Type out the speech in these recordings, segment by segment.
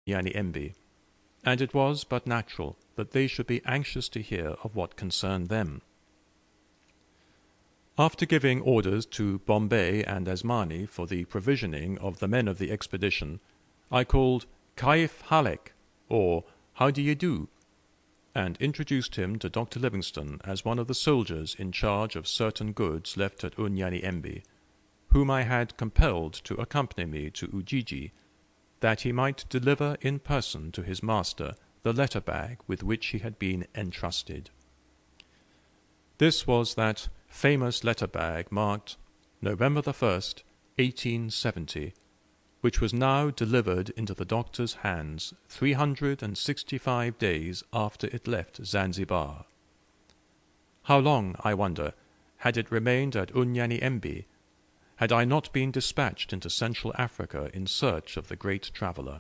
Unyanyembe, and it was but natural that they should be anxious to hear of what concerned them. After giving orders to Bombay and Asmani for the provisioning of the men of the expedition, I called Kaif Halek, or How do you do, and introduced him to Dr. Livingstone as one of the soldiers in charge of certain goods left at Unyanyembe, whom I had compelled to accompany me to Ujiji, that he might deliver in person to his master the letter bag with which he had been entrusted. This was that famous letter bag marked November the 1st, 1870, which was now delivered into the doctor's hands 365 days after it left Zanzibar. How long, I wonder, had it remained at Unyanyembe, had I not been dispatched into Central Africa in search of the great traveller?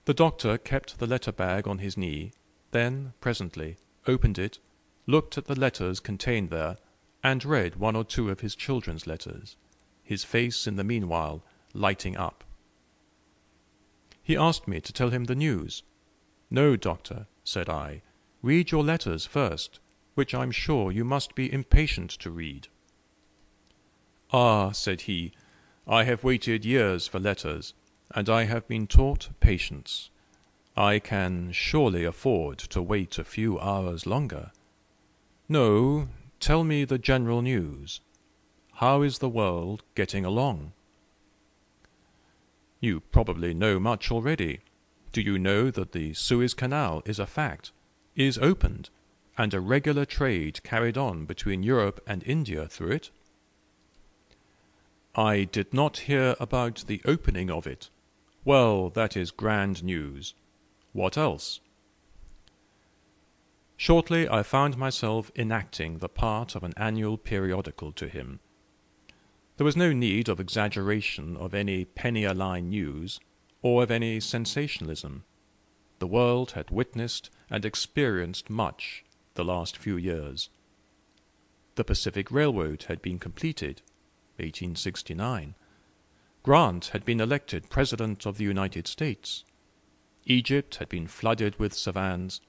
The doctor kept the letter bag on his knee, then, presently, opened it, looked at the letters contained there, and read one or two of his children's letters, his face in the meanwhile lighting up. He asked me to tell him the news. "No, doctor," said I, "read your letters first, which I'm sure you must be impatient to read." "Ah," said he, "I have waited years for letters, and I have been taught patience. I can surely afford to wait a few hours longer. No, tell me the general news. How is the world getting along?" "You probably know much already. Do you know that the Suez Canal is a fact, is opened, and a regular trade carried on between Europe and India through it?" "I did not hear about the opening of it. Well, that is grand news. What else?" Shortly I found myself enacting the part of an annual periodical to him. There was no need of exaggeration of any penny-a-line news, or of any sensationalism. The world had witnessed and experienced much the last few years. The Pacific Railroad had been completed, 1869. Grant had been elected President of the United States. Egypt had been flooded with savans.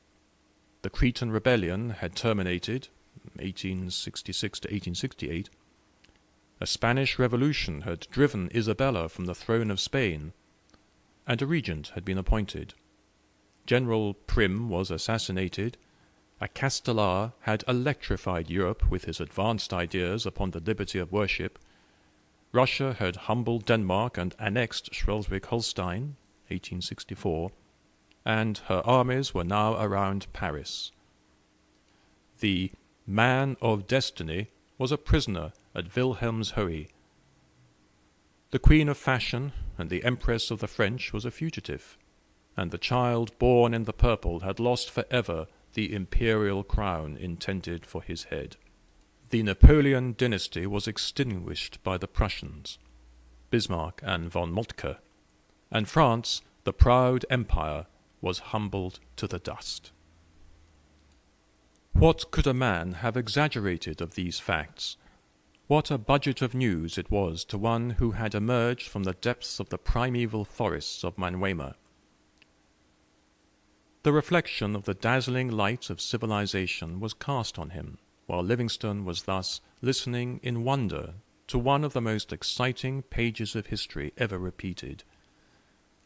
The Cretan Rebellion had terminated, 1866 to 1868. A Spanish Revolution had driven Isabella from the throne of Spain, and a regent had been appointed. General Prim was assassinated. A Castellar had electrified Europe with his advanced ideas upon the liberty of worship. Russia had humbled Denmark and annexed Schleswig-Holstein, 1864, and her armies were now around Paris. The man of destiny was a prisoner at Wilhelmshohe. The Queen of Fashion and the Empress of the French was a fugitive, and the child born in the purple had lost for ever the imperial crown intended for his head. The Napoleon dynasty was extinguished by the Prussians, Bismarck and von Moltke, and France, the proud empire, was humbled to the dust. What could a man have exaggerated of these facts? What a budget of news it was to one who had emerged from the depths of the primeval forests of Manyuema. The reflection of the dazzling light of civilization was cast on him, while Livingstone was thus listening in wonder to one of the most exciting pages of history ever repeated.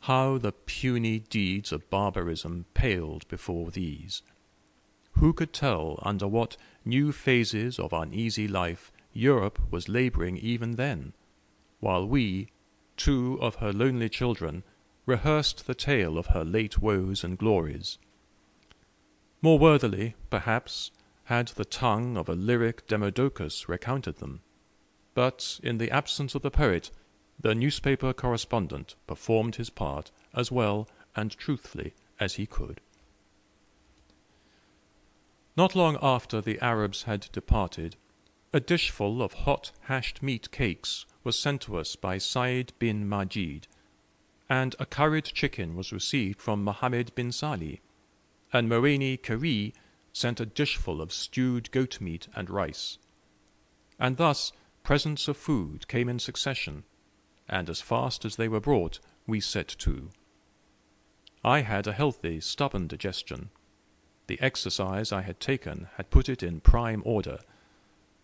How the puny deeds of barbarism paled before these! Who could tell under what new phases of uneasy life Europe was labouring even then, while we, two of her lonely children, rehearsed the tale of her late woes and glories. More worthily, perhaps, had the tongue of a lyric Demodocus recounted them, but in the absence of the poet, the newspaper correspondent performed his part as well and truthfully as he could. Not long after the Arabs had departed, a dishful of hot hashed meat cakes was sent to us by Said bin Majid, and a curried chicken was received from Mohammed bin Salih, and Moeni Kari sent a dishful of stewed goat meat and rice. And thus presents of food came in succession, and as fast as they were brought, we set to. I had a healthy, stubborn digestion. The exercise I had taken had put it in prime order.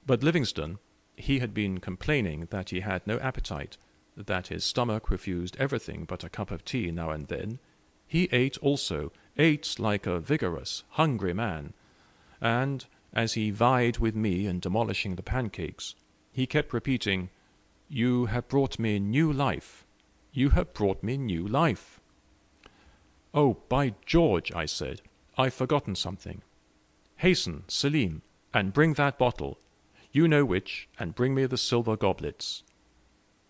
But Livingstone, he had been complaining that he had no appetite, that his stomach refused everything but a cup of tea now and then. He ate also, ate like a vigorous, hungry man, and, as he vied with me in demolishing the pancakes, he kept repeating, "You have brought me new life. You have brought me new life." "Oh, by George," I said, "I've forgotten something. Hasten, Selim, and bring that bottle. You know which, and bring me the silver goblets.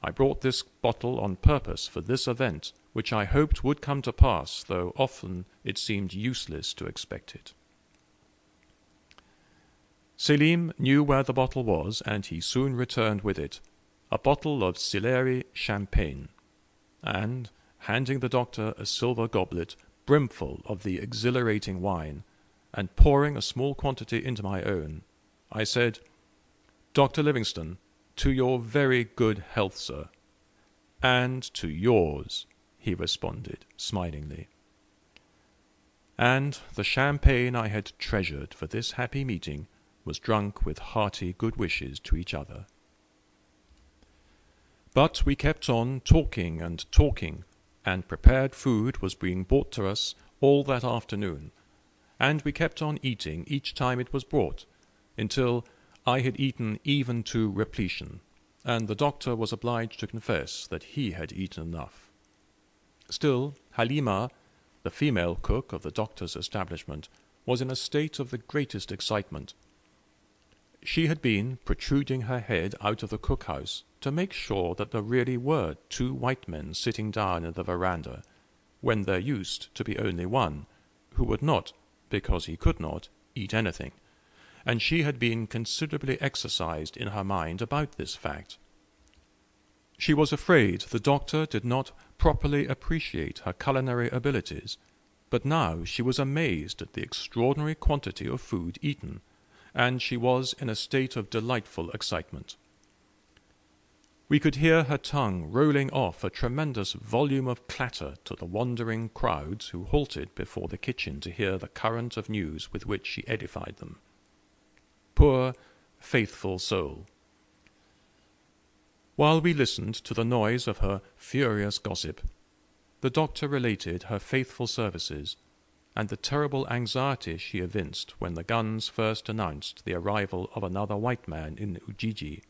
I brought this bottle on purpose for this event, which I hoped would come to pass, though often it seemed useless to expect it." Selim knew where the bottle was, and he soon returned with it, a bottle of Sillery champagne, and, handing the doctor a silver goblet brimful of the exhilarating wine, and pouring a small quantity into my own, I said, "Dr. Livingstone, to your very good health, sir." "And to yours," he responded smilingly. And the champagne I had treasured for this happy meeting was drunk with hearty good wishes to each other. But we kept on talking, and prepared food was being brought to us all that afternoon, and we kept on eating each time it was brought, until I had eaten even to repletion, and the doctor was obliged to confess that he had eaten enough. Still, Halima, the female cook of the doctor's establishment, was in a state of the greatest excitement. She had been protruding her head out of the cook-house to make sure that there really were 2 white men sitting down in the veranda, when there used to be only one, who would not, because he could not, eat anything, and she had been considerably exercised in her mind about this fact. She was afraid the doctor did not properly appreciate her culinary abilities, but now she was amazed at the extraordinary quantity of food eaten, and she was in a state of delightful excitement. We could hear her tongue rolling off a tremendous volume of clatter to the wondering crowds who halted before the kitchen to hear the current of news with which she edified them. Poor, faithful soul! While we listened to the noise of her furious gossip, the doctor related her faithful services, and the terrible anxiety she evinced when the guns first announced the arrival of another white man in Ujiji.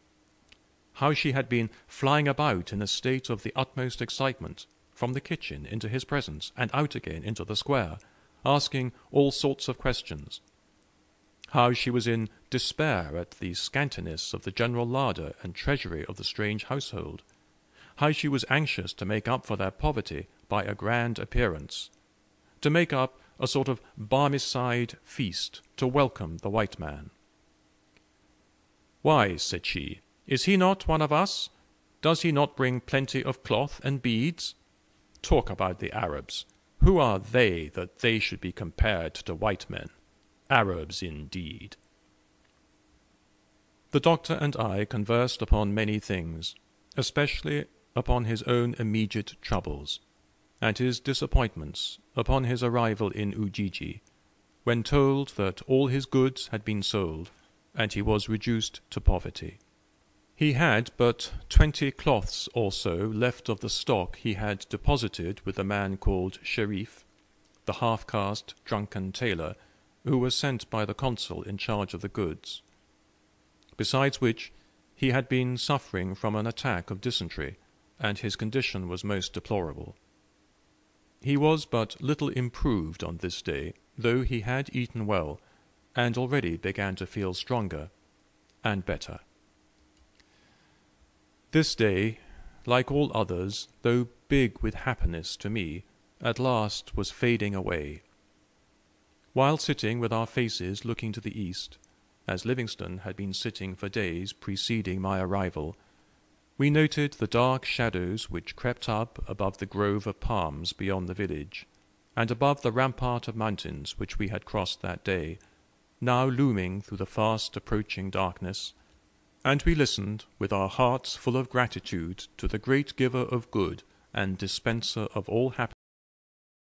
How she had been flying about in a state of the utmost excitement, from the kitchen into his presence, and out again into the square, asking all sorts of questions. How she was in despair at the scantiness of the general larder and treasury of the strange household. How she was anxious to make up for their poverty by a grand appearance, to make up a sort of Barmecide feast to welcome the white man. "Why," said she, "is he not one of us? Does he not bring plenty of cloth and beads? Talk about the Arabs. Who are they that they should be compared to white men? Arabs indeed." The doctor and I conversed upon many things, especially upon his own immediate troubles, and his disappointments upon his arrival in Ujiji, when told that all his goods had been sold, and he was reduced to poverty. He had but 20 cloths or so left of the stock he had deposited with a man called Sherif, the half-caste drunken tailor, who was sent by the consul in charge of the goods. Besides which, he had been suffering from an attack of dysentery, and his condition was most deplorable. He was but little improved on this day, though he had eaten well, and already began to feel stronger and better. This day, like all others, though big with happiness to me, at last was fading away. While sitting with our faces looking to the east, as Livingstone had been sitting for days preceding my arrival, we noted the dark shadows which crept up above the grove of palms beyond the village, and above the rampart of mountains which we had crossed that day, now looming through the fast approaching darkness, and we listened with our hearts full of gratitude to the great giver of good and dispenser of all happiness